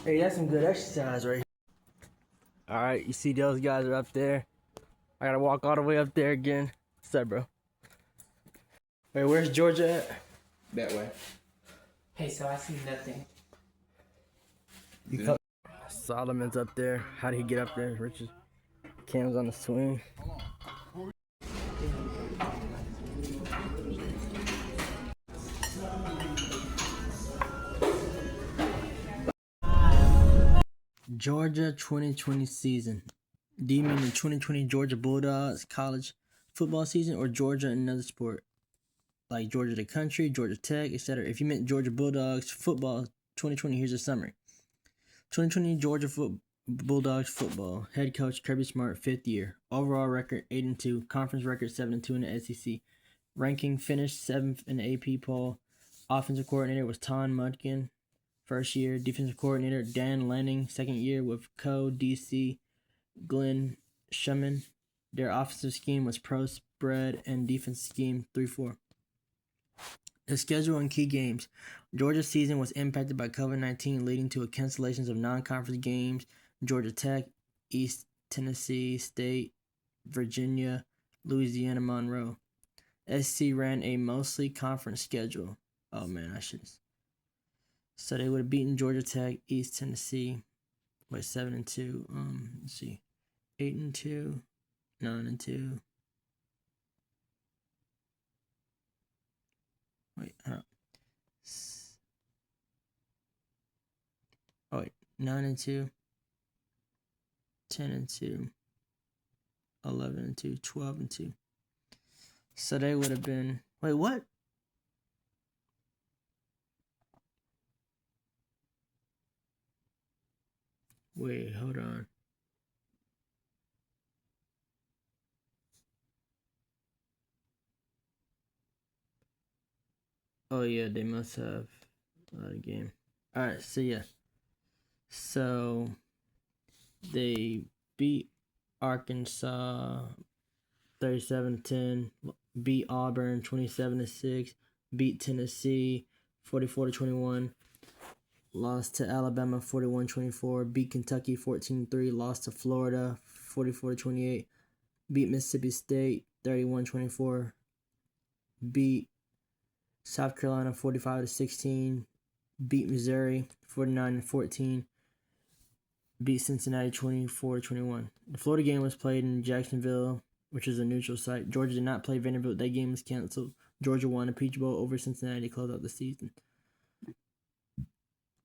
Hey, that's some good exercise right here. All right, you see those guys are up there. I gotta walk all the way up there again. What's up, bro? Wait, where's Georgia at? That way. Hey, so I see nothing. You come. Solomon's up there. How did he get up there? Richard Cam's on the swing. Georgia 2020 season. Do you mean the 2020 Georgia Bulldogs college football season or Georgia in another sport? Like Georgia the country, Georgia Tech, etc. If you meant Georgia Bulldogs football 2020, here's a summary. 2020 Georgia Bulldogs football. Head coach Kirby Smart, 5th year. Overall record 8-2. Conference record 7-2 in the SEC. Ranking finished 7th in the AP poll. Offensive coordinator was Ton Mudkin, 1st year. Defensive coordinator Dan Lanning, 2nd year with co-DC Glenn Shuman. Their offensive scheme was pro spread and defensive scheme 3-4. The schedule and key games. Georgia's season was impacted by COVID-19, leading to cancellations of non-conference games. Georgia Tech, East Tennessee State, Virginia, Louisiana Monroe. SC ran a mostly conference schedule. Oh man, I should. So they would have beaten Georgia Tech, East Tennessee, with 7-2. Let's see, 8-2, 9-2. Wait, hold on. Oh wait, 9-2, 10-2, 11-2, 12-2. So they would have been. Wait, what? Wait, hold on. Oh yeah, they must have a game. All right, so yeah. So they beat Arkansas 37-10, beat Auburn 27-6, beat Tennessee 44-21, lost to Alabama 41-24, beat Kentucky 14-3, lost to Florida 44-28, beat Mississippi State 31-24, beat South Carolina 45-16, beat Missouri 49-14, beat Cincinnati 24-21. The Florida game was played in Jacksonville, which is a neutral site. Georgia did not play Vanderbilt. That game was canceled. Georgia won the Peach Bowl over Cincinnati to close out the season.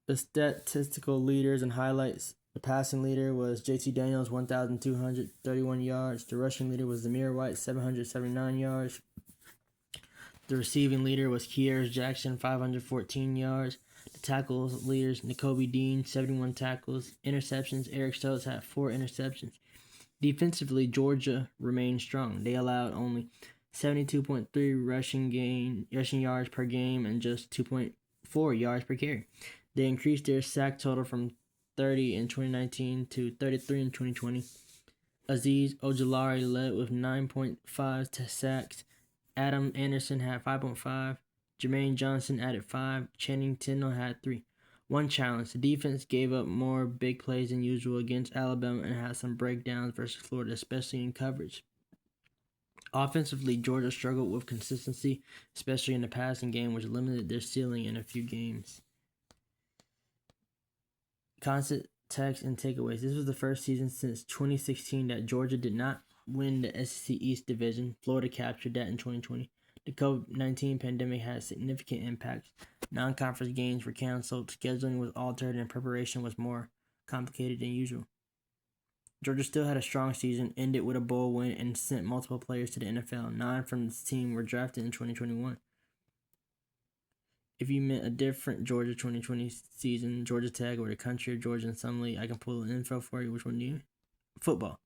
The statistical leaders and highlights. The passing leader was JT Daniels, 1,231 yards. The rushing leader was Zamir White, 779 yards. The receiving leader was Kieras Jackson, 514 yards. The tackles leaders, Nakobe Dean, 71 tackles. Interceptions, Eric Stokes had 4 interceptions. Defensively, Georgia remained strong. They allowed only 72.3 rushing yards per game and just 2.4 yards per carry. They increased their sack total from 30 in 2019 to 33 in 2020. Azeez Ojulari led with 9.5 sacks. Adam Anderson had 5.5. Jermaine Johnson added 5. Channing Tindall had 3. One challenge. The defense gave up more big plays than usual against Alabama and had some breakdowns versus Florida, especially in coverage. Offensively, Georgia struggled with consistency, especially in the passing game, which limited their ceiling in a few games. Constant text and takeaways. This was the first season since 2016 that Georgia did not win the SEC East Division. Florida captured that in 2020. The COVID-19 pandemic had significant impacts. Non-conference games were canceled, scheduling was altered, and preparation was more complicated than usual. Georgia still had a strong season, ended with a bowl win, and sent multiple players to the NFL. 9 from this team were drafted in 2021. If you meant a different Georgia 2020 season, Georgia Tech or the country of Georgia in some league, I can pull the info for you. Which one do you? Football.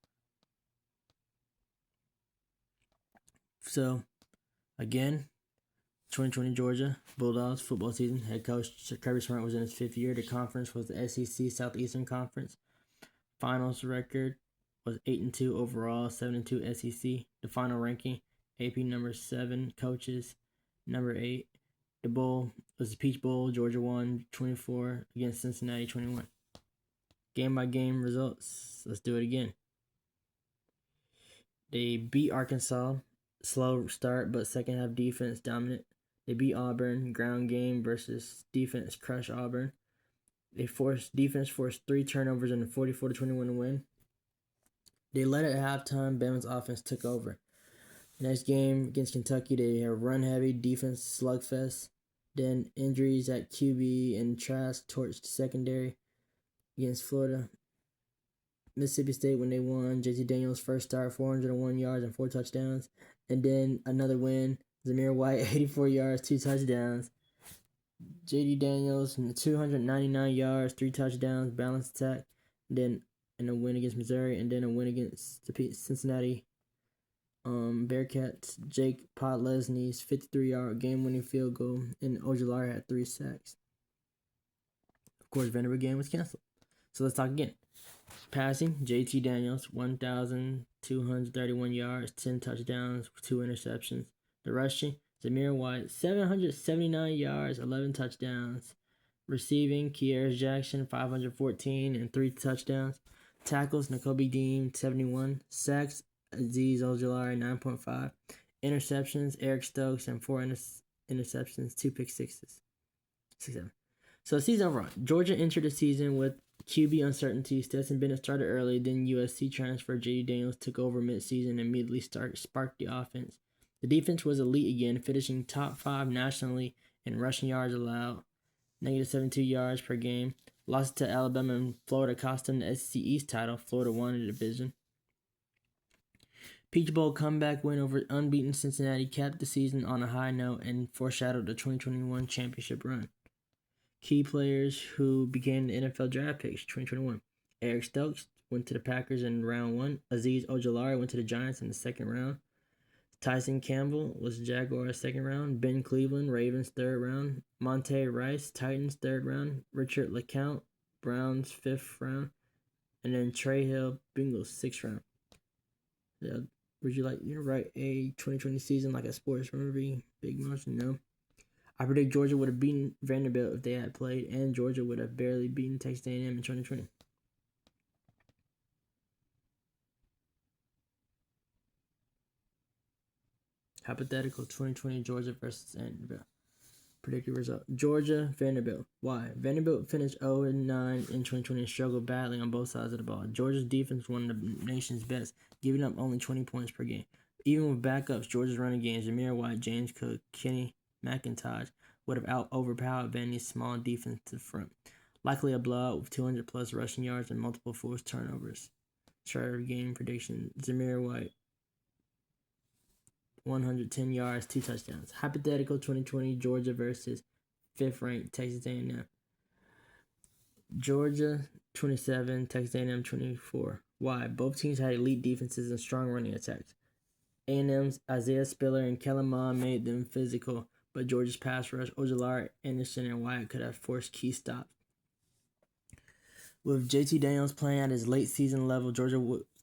So, again, 2020 Georgia Bulldogs football season. Head coach Kirby Smart was in his 5th year. The conference was the SEC Southeastern Conference. Finals record was 8-2 overall, 7-2 SEC. The final ranking, AP number 7, coaches number 8. The bowl was the Peach Bowl. Georgia won 24 against Cincinnati 21. Game-by-game results. Let's do it again. They beat Arkansas. Slow start, but second half defense dominant. They beat Auburn. Ground game versus defense crush Auburn. Defense forced 3 turnovers in a 44-21 win. They led at halftime. Bama's offense took over. Next game against Kentucky, they have run heavy defense slugfest. Then injuries at QB and Trask torched secondary against Florida. Mississippi State, when they won, JT Daniels' first start, 401 yards and 4 touchdowns. And then another win, Zamir White, 84 yards, 2 touchdowns. JT Daniels, 299 yards, 3 touchdowns, balanced attack. Then a win against Missouri, and then a win against the Cincinnati Bearcats. Jake Podlesny's 53-yard game-winning field goal, and Ojulari had 3 sacks. Of course, Vanderbilt game was canceled. So let's talk again. Passing, JT Daniels, 1,231 yards, 10 touchdowns, 2 interceptions. The rushing, Zamir White, 779 yards, 11 touchdowns. Receiving, Kearis Jackson, 514 and 3 touchdowns. Tackles, Nakobe Dean, 71. Sacks, Azeez Ojulari, 9.5. Interceptions, Eric Stokes, and 4 interceptions, 2 pick sixes. 6-7. So season overall, Georgia entered the season with QB uncertainty. Stetson Bennett started early, then USC transfer JT Daniels took over midseason and immediately sparked the offense. The defense was elite again, finishing top 5 nationally in rushing yards allowed, negative 72 yards per game. Lost to Alabama and Florida cost them the SEC East title. Florida won the division. Peach Bowl comeback win over unbeaten Cincinnati capped the season on a high note and foreshadowed the 2021 championship run. Key players who became the NFL draft picks 2021. Eric Stokes went to the Packers in round 1. Azeez Ojulari went to the Giants in the second round. Tyson Campbell was Jaguars second round. Ben Cleveland, Ravens third round. Monte Rice, Titans third round. Richard LeCounte, Browns fifth round. And then Trey Hill, Bengals sixth round. Would you like to write a 2020 season like a sports movie? Big motion? No. I predict Georgia would have beaten Vanderbilt if they had played, and Georgia would have barely beaten Texas A&M in 2020. Hypothetical 2020 Georgia versus Vanderbilt. Predicted result. Georgia, Vanderbilt. Why? Vanderbilt finished 0-9 in 2020 and struggled badly on both sides of the ball. Georgia's defense was one of the nation's best, giving up only 20 points per game. Even with backups, Georgia's running games, Zamir White, James Cook, Kenny McIntosh, would have overpowered Vandy's small defensive front. Likely a blowout with 200-plus rushing yards and multiple forced turnovers. Start of game prediction, Zamir White, 110 yards, 2 touchdowns. Hypothetical 2020 Georgia versus 5th-ranked Texas A&M. Georgia 27, Texas A&M 24. Why? Both teams had elite defenses and strong running attacks. A&M's Isaiah Spiller and Kellen Mond made them physical, but Georgia's pass rush, Ojulari, Anderson, and Wyatt could have forced key stops. With JT Daniels playing at his late season level, Georgia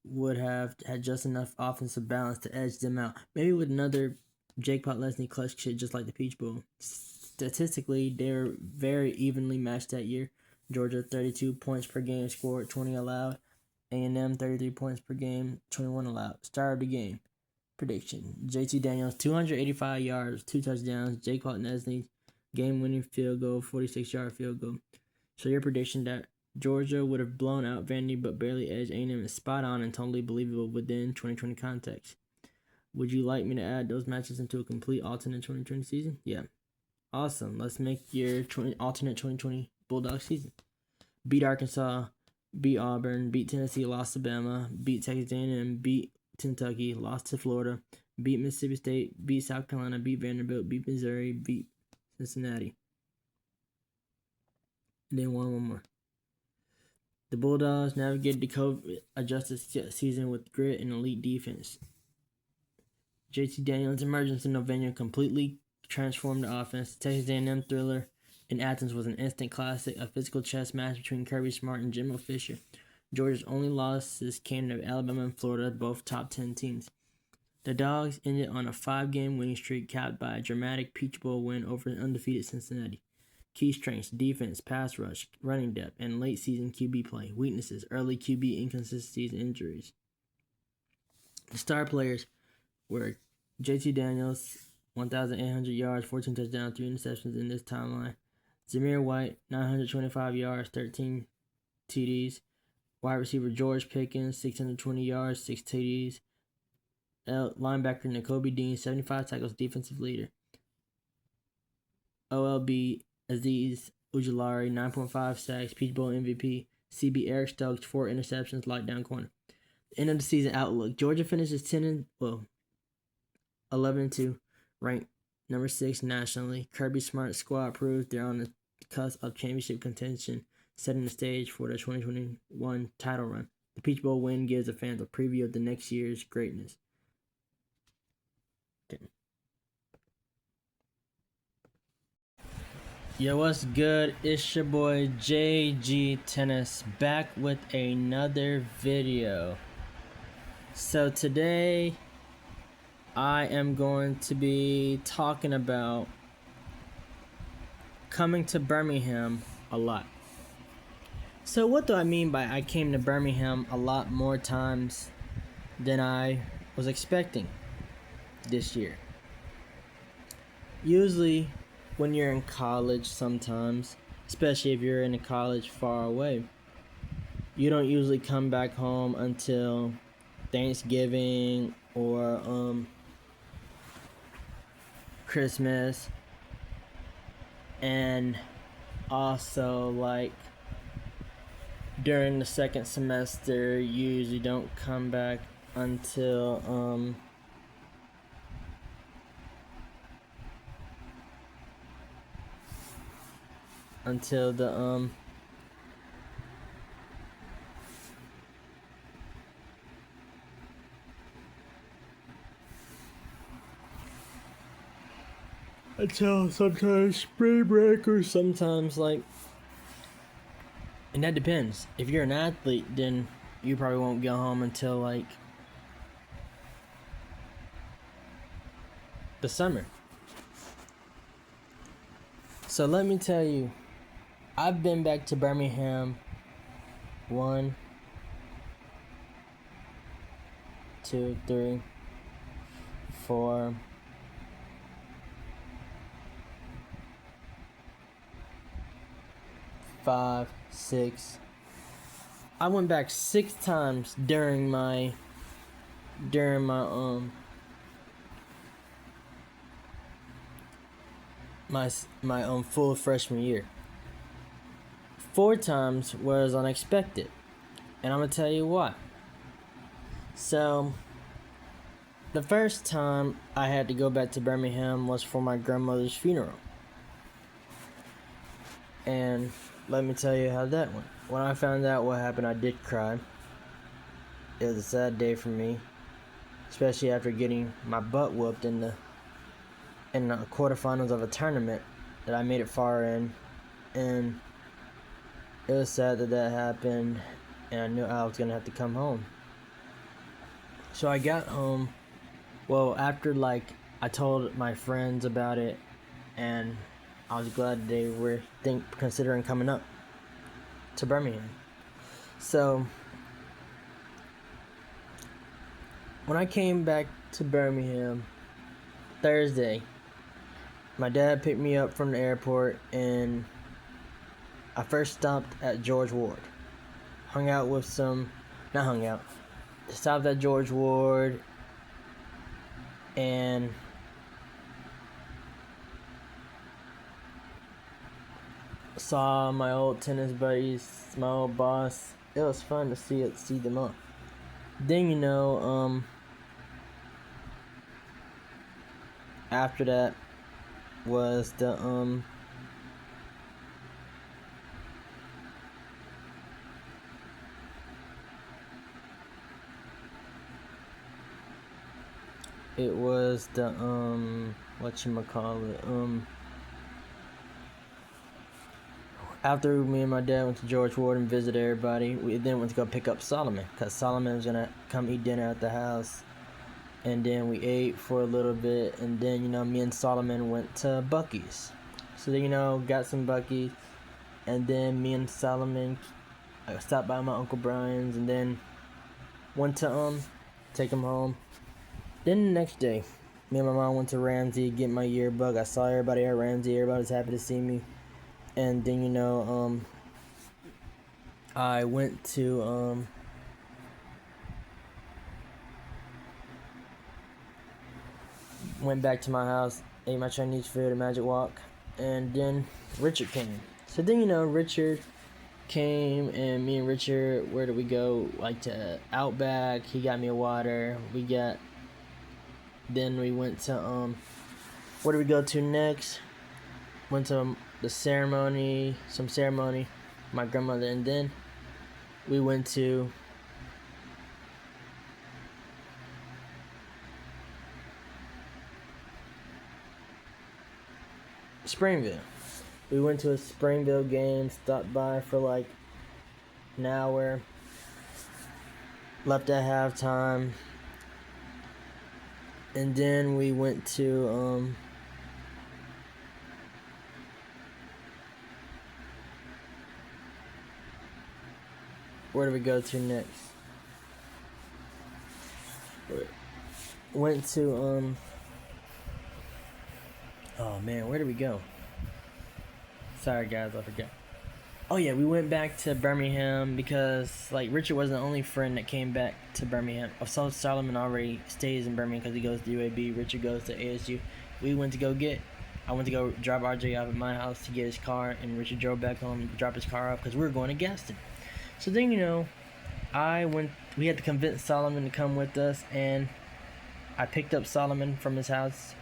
would have had just enough offensive balance to edge them out. Maybe with another Jake Podlesny clutch shit just like the Peach Bowl. Statistically, they were very evenly matched that year. Georgia 32 points per game scored, 20 allowed. A&M 33 points per game, 21 allowed. Star of the game. Prediction. JT Daniels 285 yards, 2 touchdowns. Jake Podlesny game-winning field goal, 46-yard field goal. So your prediction that Georgia would have blown out Vandy but barely edged A&M is spot on and totally believable within 2020 context. Would you like me to add those matches into a complete alternate 2020 season? Yeah. Awesome. Let's make your alternate 2020 Bulldog season. Beat Arkansas, beat Auburn, beat Tennessee, lost to Bama, beat Texas A&M, beat Kentucky, lost to Florida, beat Mississippi State, beat South Carolina, beat Vanderbilt, beat Missouri, beat Cincinnati. And then one more. The Bulldogs navigated the COVID-adjusted season with grit and elite defense. JT Daniels' emergence in November completely transformed the offense. The Texas A&M thriller in Athens was an instant classic, a physical chess match between Kirby Smart and Jimbo Fisher. Georgia's only losses came to Alabama and Florida, both top 10 teams. The Dogs ended on a 5-game winning streak capped by a dramatic Peach Bowl win over undefeated Cincinnati. Key strengths: defense, pass rush, running depth, and late season QB play. Weaknesses: early QB inconsistencies and injuries. The star players were JT Daniels, 1,800 yards, 14 touchdowns, 3 interceptions in this timeline. Zamir White, 925 yards, 13 TDs. Wide receiver George Pickens, 620 yards, 6 TDs. Linebacker Nakobe Dean, 75 tackles, defensive leader. OLB Aziz Ujulari, 9.5 sacks, Peach Bowl MVP. CB Eric Stokes, 4 interceptions, lockdown corner. End of the season outlook. Georgia finishes 11-2, ranked number 6 nationally. Kirby Smart's squad proves they're on the cusp of championship contention, setting the stage for the 2021 title run. The Peach Bowl win gives the fans a preview of the next year's greatness. Yo, what's good? It's your boy JG Tennis back with another video. So today I am going to be talking about coming to Birmingham a lot. So what do I mean by I came to Birmingham a lot more times than I was expecting this year? Usually when you're in college, sometimes, especially if you're in a college far away, you don't usually come back home until Thanksgiving or Christmas, and also like during the second semester you usually don't come back until the until sometimes spring break, or sometimes like, and that depends. If you're an athlete, then you probably won't get home until like the summer. So let me tell you, I've been back to Birmingham 1, 2, 3, 4, 5, 6. I went back 6 times during my full freshman year. 4 times was unexpected, and I'm gonna tell you why. So the first time I had to go back to Birmingham was for my grandmother's funeral, and let me tell you how that went. When I found out what happened, I did cry. It was a sad day for me, especially after getting my butt whooped in the quarterfinals of a tournament that I made it far in, and it was sad that happened, and I knew I was gonna have to come home. So I got home, well, after like I told my friends about it, and I was glad they were considering coming up to Birmingham. So when I came back to Birmingham Thursday, my dad picked me up from the airport, and I first stopped at George Ward. Stopped at George Ward and saw my old tennis buddies, my old boss. It was fun to see them up. Then after that was the after me and my dad went to George Ward and visited everybody, we then went to go pick up Solomon, because Solomon was gonna come eat dinner at the house. And then we ate for a little bit, and then me and Solomon went to Buc-ee's. So then, got some Buc-ee's, and then me and Solomon stopped by my Uncle Brian's, and then went to take him home. Then the next day, me and my mom went to Ramsey, get my yearbook. I saw everybody at Ramsey. Everybody was happy to see me. And then, I went to, went back to my house, ate my Chinese food at Magic Walk, and then Richard came. So then, Richard came, and me and Richard, where did we go? Like to Outback. He got me a water. Then we went to, where did we go to next? Went to the ceremony, my grandmother, and then we went to Springville. We went to a Springville game, stopped by for like an hour, left at halftime, and then we went to where did we go to next? Went to oh man, where did we go? Sorry guys, I forgot. Oh yeah, we went back to Birmingham because like Richard was the only friend that came back to Birmingham. So Solomon already stays in Birmingham because he goes to UAB. Richard goes to ASU. I went to go drop RJ off at my house to get his car, and Richard drove back home, drop his car off because we were going to Gaston. So then we had to convince Solomon to come with us, and I picked up Solomon from his house,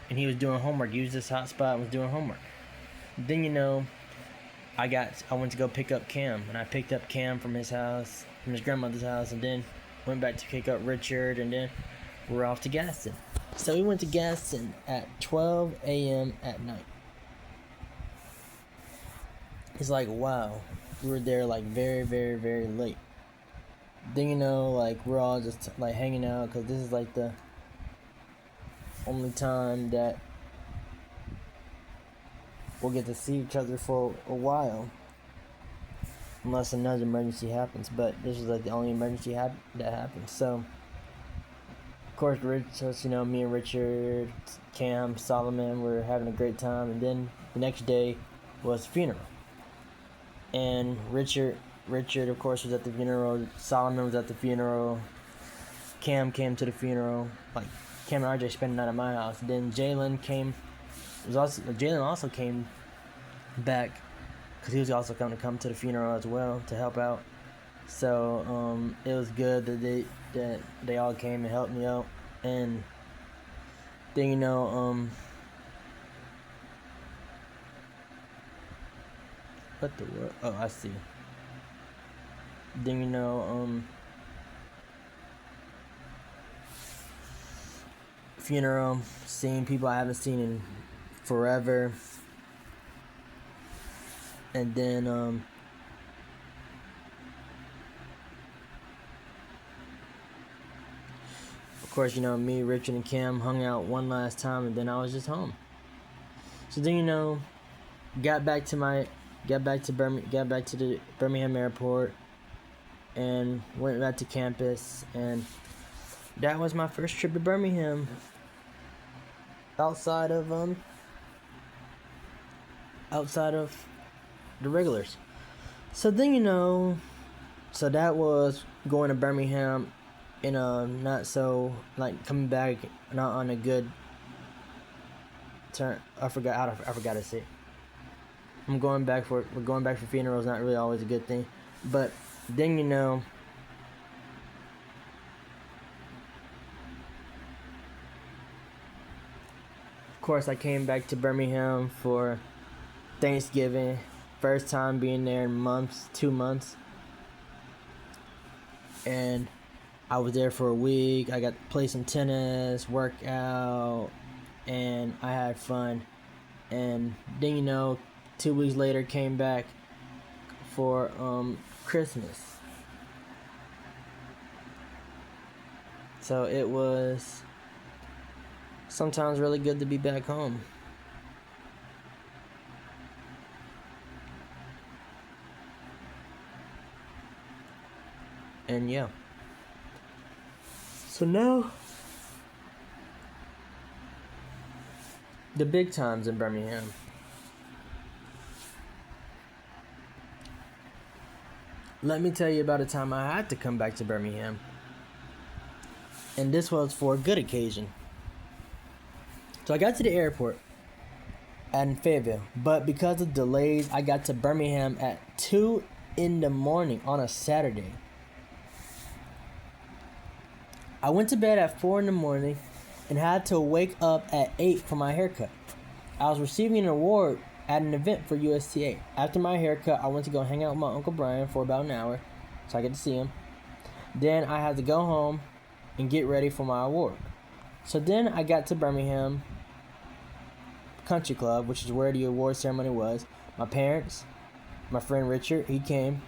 and he was doing homework. He used this hotspot and was doing homework. Then I went to go pick up Cam, and I picked up Cam from his house, from his grandmother's house, and then went back to pick up Richard, and then we're off to Gaston. So we went to Gaston at 12 a.m. at night. It's like, wow, we were there like very, very, very late. Then like we're all just like hanging out because this is like the only time that we'll get to see each other for a while, unless another emergency happens. But this was like the only emergency that happened. So of course, me and Richard, Cam, Solomon were having a great time. And then the next day was the funeral, and Richard of course was at the funeral. Solomon was at the funeral. Cam came to the funeral. Like Cam and RJ spent the night at my house. Then Jalen also came back because he was also going to come to the funeral as well to help out. So it was good that they all came and helped me out. And then what the world? Oh, I see. Then funeral, seeing people I haven't seen in forever. And then of course, me, Richard, and Cam hung out one last time, and then I was just home. So then got back to the Birmingham airport and went back to campus, and that was my first trip to Birmingham outside of the regulars. So then so that was going to Birmingham in a not so like coming back not on a good turn. I forgot to say it. We're going back for funerals, not really always a good thing. But then of course I came back to Birmingham for Thanksgiving. First time being there in 2 months. And I was there for a week. I got to play some tennis, work out, and I had fun. And then 2 weeks later came back for Christmas. So it was sometimes really good to be back home. And yeah. So now, the big times in Birmingham. Let me tell you about a time I had to come back to Birmingham. And this was for a good occasion. So I got to the airport in Fayetteville, but because of delays, I got to Birmingham at 2 in the morning on a Saturday. I went to bed at 4 in the morning and had to wake up at 8 for my haircut. I was receiving an award at an event for USTA. After my haircut, I went to go hang out with my Uncle Brian for about an hour, so I get to see him. Then I had to go home and get ready for my award. So then I got to Birmingham Country Club, which is where the award ceremony was. My parents, my friend Richard, he came,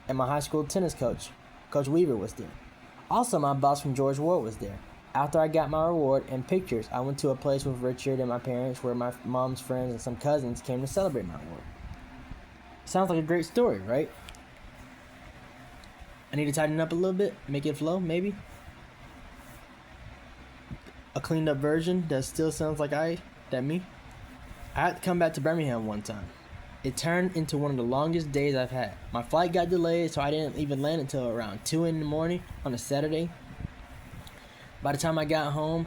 and my high school tennis coach, Coach Weaver, was there. Also, my boss from George Ward was there. After I got my reward and pictures, I went to a place with Richard and my parents where my mom's friends and some cousins came to celebrate my award. Sounds like a great story, right? I need to tighten it up a little bit, make it flow, maybe. A cleaned up version that still sounds like me. I had to come back to Birmingham one time. It turned into one of the longest days I've had. My flight got delayed, so I didn't even land until around 2 in the morning on a Saturday. By the time I got home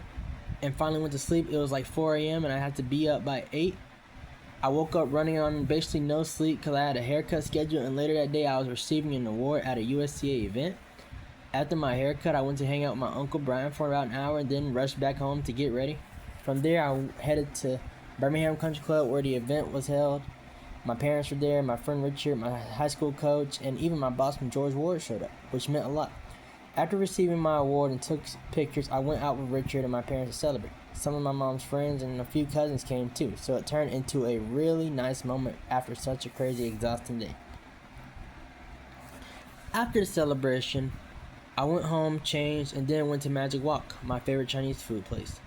and finally went to sleep, it was like 4 a.m. and I had to be up by 8. I woke up running on basically no sleep because I had a haircut schedule, and later that day I was receiving an award at a USTA event. After my haircut, I went to hang out with my Uncle Brian for about an hour and then rushed back home to get ready. From there, I headed to Birmingham Country Club where the event was held. My parents were there, my friend Richard, my high school coach, and even my boss from George Ward showed up, which meant a lot. After receiving my award and took pictures, I went out with Richard and my parents to celebrate. Some of my mom's friends and a few cousins came too, so it turned into a really nice moment after such a crazy, exhausting day. After the celebration, I went home, changed, and then went to Magic Walk, my favorite Chinese food place.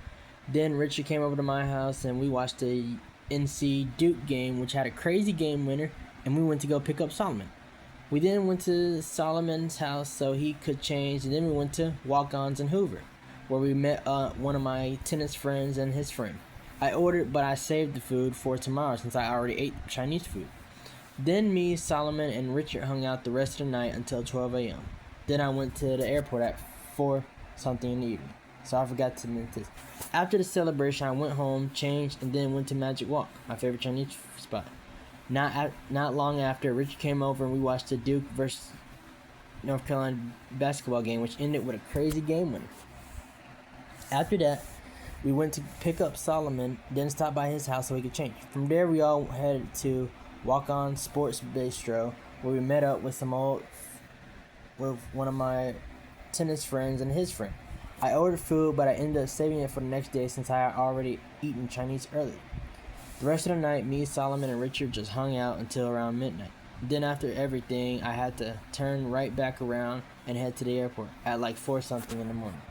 Then Richard came over to my house and we watched the NC Duke game, which had a crazy game winner, and we went to go pick up Solomon. We then went to Solomon's house so he could change, and then we went to Walk-Ons in Hoover, where we met one of my tennis friends and his friend. I ordered, but I saved the food for tomorrow since I already ate Chinese food. Then me, Solomon, and Richard hung out the rest of the night until 12 a.m. Then I went to the airport at 4 something in the evening. So I forgot to mention this. After the celebration, I went home, changed, and then went to Magic Walk, my favorite Chinese spot. Not long after, Richard came over and we watched the Duke versus North Carolina basketball game, which ended with a crazy game winner. After that, we went to pick up Solomon, then stopped by his house so he could change. From there, we all headed to Walk-On Sports Bistro, where we met up with one of my tennis friends and his friend. I ordered food, but I ended up saving it for the next day since I had already eaten Chinese earlier. The rest of the night, me, Solomon, and Richard just hung out until around midnight. Then after everything, I had to turn right back around and head to the airport at like 4 something in the morning.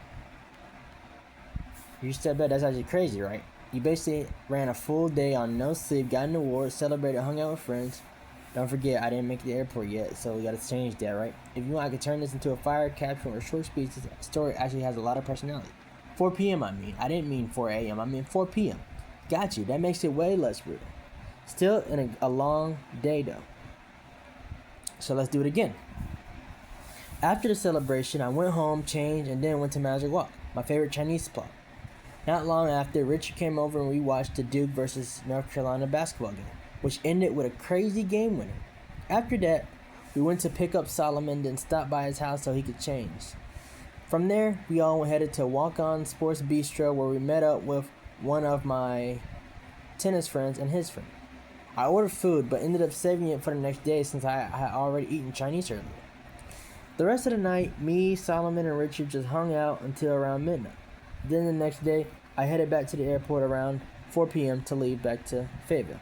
You said that, that's actually crazy, right? You basically ran a full day on no sleep, got an award, celebrated, hung out with friends. Don't forget, I didn't make the airport yet, so we gotta change that, right? If you want, I could turn this into a fire caption or short speech. This story actually has a lot of personality. 4 p.m. I didn't mean 4 a.m. I mean 4 p.m. Got you. That makes it way less brutal. Still in a long day though. So let's do it again. After the celebration, I went home, changed, and then went to Magic Walk, my favorite Chinese spot. Not long after, Richard came over and we watched the Duke versus North Carolina basketball game, which ended with a crazy game winner. After that, we went to pick up Solomon, then stopped by his house so he could change. From there, we all headed to Walk-On Sports Bistro, where we met up with one of my tennis friends and his friend. I ordered food, but ended up saving it for the next day since I had already eaten Chinese earlier. The rest of the night, me, Solomon, and Richard just hung out until around midnight. Then the next day, I headed back to the airport around 4 p.m. to leave back to Fayetteville.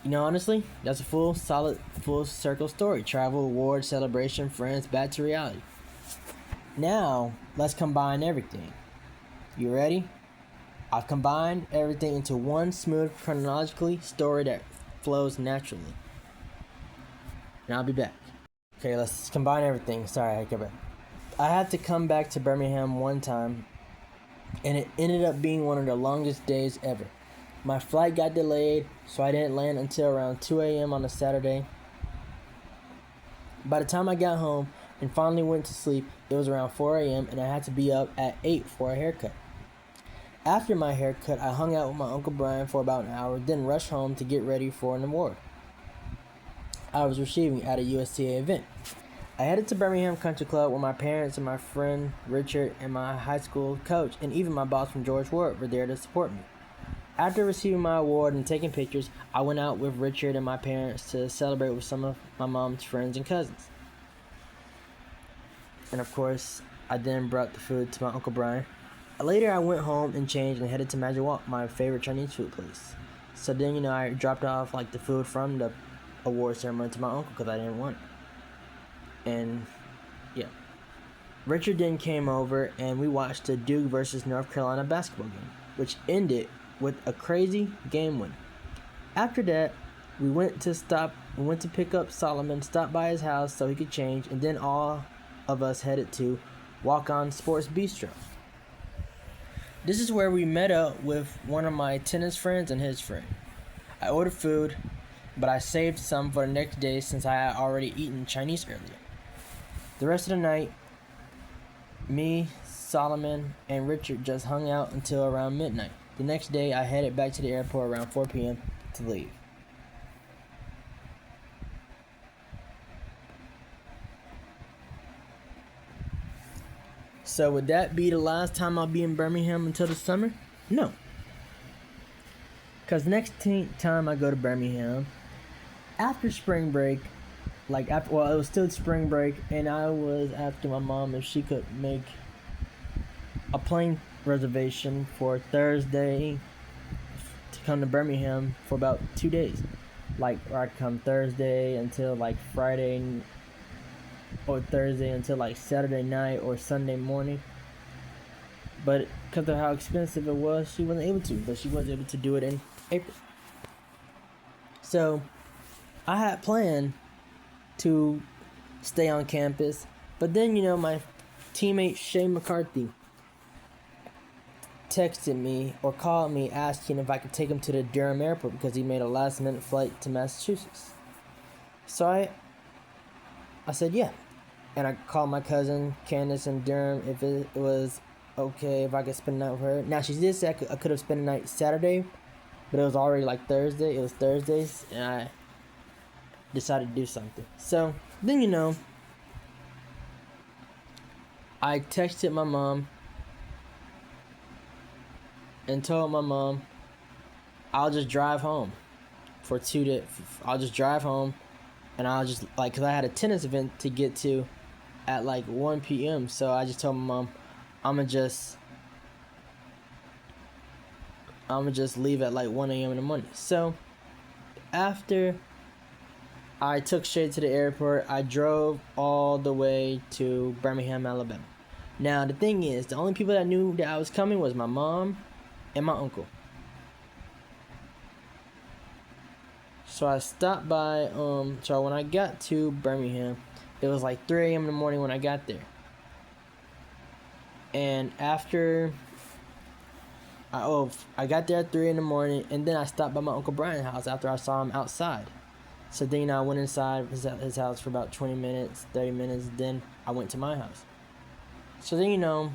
You know, honestly, that's a full circle story. Travel, award, celebration, friends, back to reality. Now, let's combine everything. You ready? I've combined everything into one smooth, chronologically story that flows naturally. And I'll be back. Okay, let's combine everything. Sorry, I kept it. I had to come back to Birmingham one time, and it ended up being one of the longest days ever. My flight got delayed, so I didn't land until around 2 a.m. on a Saturday. By the time I got home and finally went to sleep, it was around 4 a.m. and I had to be up at 8 for a haircut. After my haircut, I hung out with my Uncle Brian for about an hour, then rushed home to get ready for an award I was receiving at a USTA event. I headed to Birmingham Country Club where my parents and my friend Richard and my high school coach and even my boss from George Ward were there to support me. After receiving my award and taking pictures, I went out with Richard and my parents to celebrate with some of my mom's friends and cousins. And of course, I then brought the food to my Uncle Brian. Later, I went home and changed and headed to Magic Walk, my favorite Chinese food place. So then, I dropped off the food from the award ceremony to my uncle because I didn't want it. And yeah, Richard then came over and we watched the Duke versus North Carolina basketball game, which ended with a crazy game win. After that, we went to pick up Solomon, stopped by his house so he could change, and then all of us headed to Walk On Sports Bistro. This is where we met up with one of my tennis friends and his friend. I ordered food, but I saved some for the next day since I had already eaten Chinese earlier. The rest of the night, me, Solomon, and Richard just hung out until around midnight. The next day, I headed back to the airport around 4 p.m. to leave. So would that be the last time I'll be in Birmingham until the summer? No. Because next time I go to Birmingham, after spring break, it was still spring break, and I was asking my mom if she could make a plane reservation for Thursday to come to Birmingham for about 2 days. Where I'd come Thursday until Friday, or Thursday until Saturday night or Sunday morning. But because of how expensive it was, she wasn't able to. But she was able to do it in April. So I had planned to stay on campus. But then, my teammate Shay McCarthy texted me or called me asking if I could take him to the Durham airport because he made a last minute flight to Massachusetts. So I said yeah. And I called my cousin Candace in Durham if it was okay if I could spend the night with her. Now, she did say I could have spent the night Saturday, but it was already Thursday. It was Thursdays, and I decided to do something. So then, I texted my mom and told my mom I'll just drive home for 2 days. I'll just drive home, and I'll just because I had a tennis event to get to at 1 p.m. So I just told my mom I'm gonna just leave at 1 a.m. in the morning. So after I took Shay to the airport, I drove all the way to Birmingham, Alabama. Now the thing is, the only people that knew that I was coming was my mom and my uncle. So I stopped by, so when I got to Birmingham, it was 3 a.m. in the morning when I got there. And after, I got there at 3 in the morning, and then I stopped by my Uncle Brian's house after I saw him outside. So then, I went inside his house for about 20 minutes, 30 minutes, then I went to my house. So then,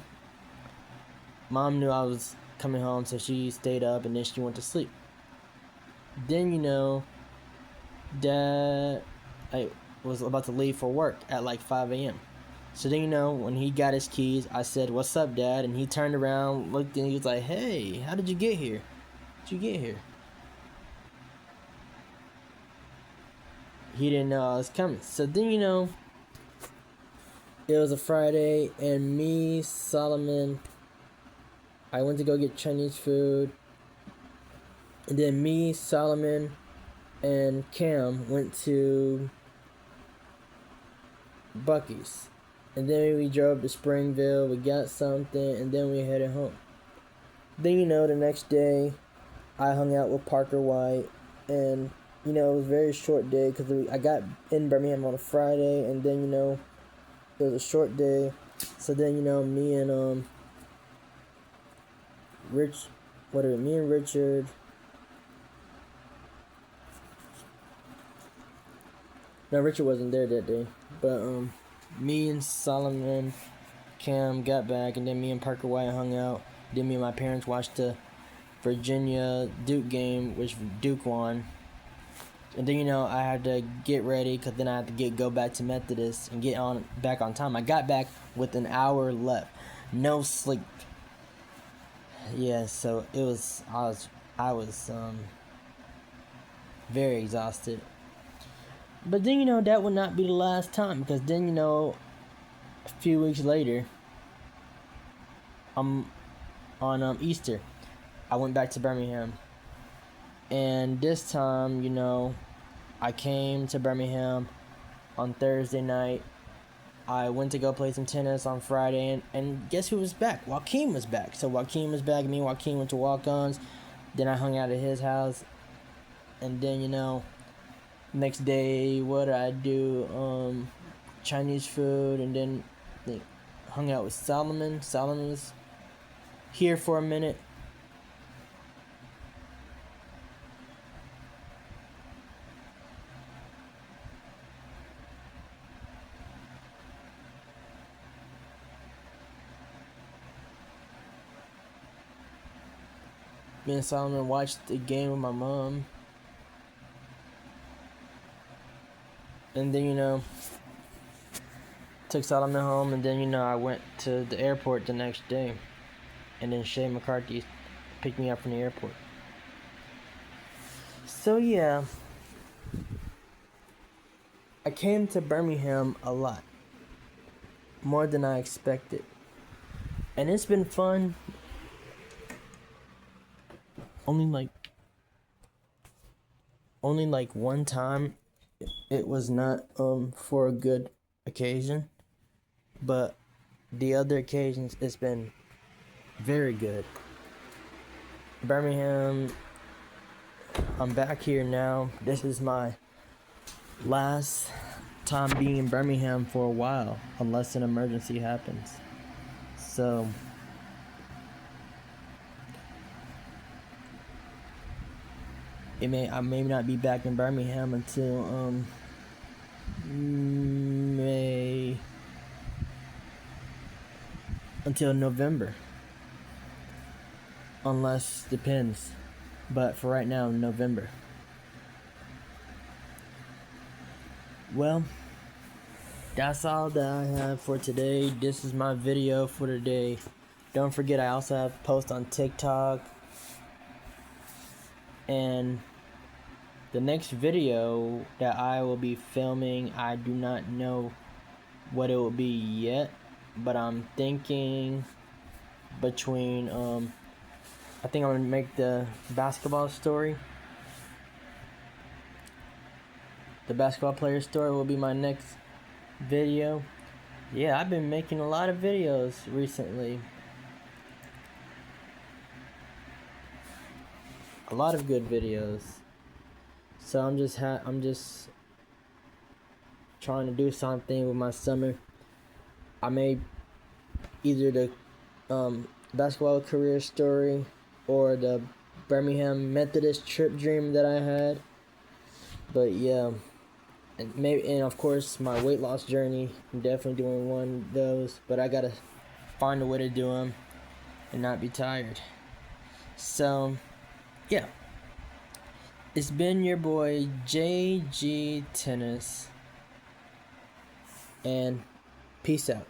Mom knew I was coming home, so she stayed up, and then she went to sleep. Then, Dad was about to leave for work at 5 a.m. So then, when he got his keys, I said, "What's up, Dad?" And he turned around, looked, and he was like, "Hey, how did you get here? How'd you get here?" He didn't know I was coming. So then, it was a Friday, and me, Solomon, I went to go get Chinese food. And then me, Solomon, and Cam went to Buc-ee's. And then we drove to Springville, we got something, and then we headed home. Then, the next day, I hung out with Parker White and it was a very short day because I got in Birmingham on a Friday, and then it was a short day. So then me and me and Richard. No, Richard wasn't there that day, but me and Solomon, Cam got back, and then me and Parker White hung out. Then me and my parents watched the Virginia Duke game, which Duke won. And then I had to get ready because then I had to go back to Methodist and get back on time. I got back with an hour left, no sleep. Yeah, so I was very exhausted. But then that would not be the last time, because then a few weeks later, on Easter, I went back to Birmingham, and this time I came to Birmingham on Thursday night. I went to go play some tennis on Friday, and guess who was back? Joaquin was back. So Joaquin was back. Me and Joaquin went to walk-ons. Then I hung out at his house, and then next day, what did I do? Chinese food, and then hung out with Solomon. Solomon was here for a minute. Me and Solomon watched the game with my mom. And then, took Solomon home, and then, I went to the airport the next day. And then Shay McCarthy picked me up from the airport. So, yeah. I came to Birmingham a lot. More than I expected. And it's been fun. Only like one time it was not for a good occasion, but the other occasions it's been very good. Birmingham, I'm back here now. This is my last time being in Birmingham for a while, unless an emergency happens. So I may not be back in Birmingham until until November, unless depends. But for right now, November. Well, that's all that I have for today. This is my video for today. Don't forget, I also have posts on TikTok. And the next video that I will be filming, I do not know what it will be yet, but I'm thinking between I think I'm gonna make the basketball story. The basketball player story will be my next video. Yeah, I've been making a lot of videos recently. A lot of good videos. So I'm just trying to do something with my summer. I made either the basketball career story or the Birmingham Methodist trip dream that I had. But yeah, and of course my weight loss journey. I'm definitely doing one of those, but I gotta find a way to do them and not be tired. So yeah, it's been your boy JG Tennis, and peace out.